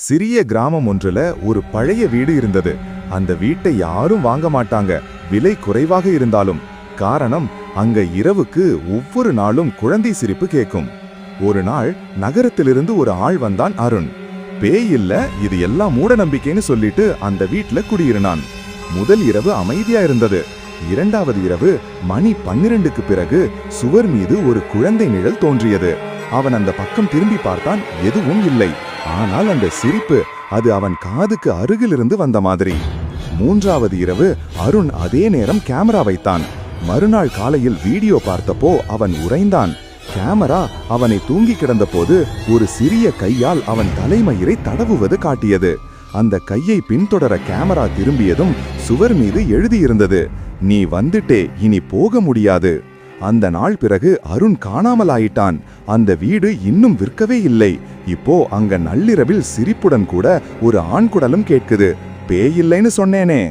சிறிய கிராமம் ஒன்றுல ஒரு பழைய வீடு இருந்தது. அந்த வீட்டை யாரும் வாங்க மாட்டாங்க, விலை குறைவாக இருந்தாலும். காரணம், அங்க இரவுக்கு ஒவ்வொரு நாளும் குழந்தை சிரிப்பு கேட்கும். ஒரு நாள் நகரத்திலிருந்து ஒரு ஆள் வந்தான். அருண். பேய் இல்ல, இது எல்லாம் மூட நம்பிக்கைன்னு சொல்லிட்டு அந்த வீட்ல குடியிருந்தான். முதல் இரவு அமைதியா இருந்தது. இரண்டாவது இரவு மணி 12க்கு பிறகு சுவர் மீது ஒரு குழந்தை நிழல் தோன்றியது. அவன் அந்த பக்கம் திரும்பி பார்த்தான், எதுவும் இல்லை. ஆனால் அந்த சிரிப்பு, அது அவன் காதுக்கு அருகிலிருந்து வந்த மாதிரி. மூன்றாவது இரவு அருண் அதே நேரம் கேமரா வைத்தான். மறுநாள் காலையில் வீடியோ பார்த்தப்போ அவன் உறைந்தான். கேமரா அவனை தூங்கி கிடந்த போது ஒரு சிறிய கையால் அவன் தலைமயிரை தடவுவது காட்டியது. அந்த கையை பின்தொடர கேமரா திரும்பியதும் சுவர் மீது எழுதியிருந்தது, நீ வந்துட்டே, இனி போக முடியாது. அந்த நாள் பிறகு அருண் காணாமல் ஆயிட்டான். அந்த வீடு இன்னும் விற்கவே இல்லை. இப்போ அங்க நள்ளிரவில் சிரிப்புடன் கூட ஒரு ஆண் குரலும் கேட்குது, பேய் இல்லைன்னு சொன்னேனே.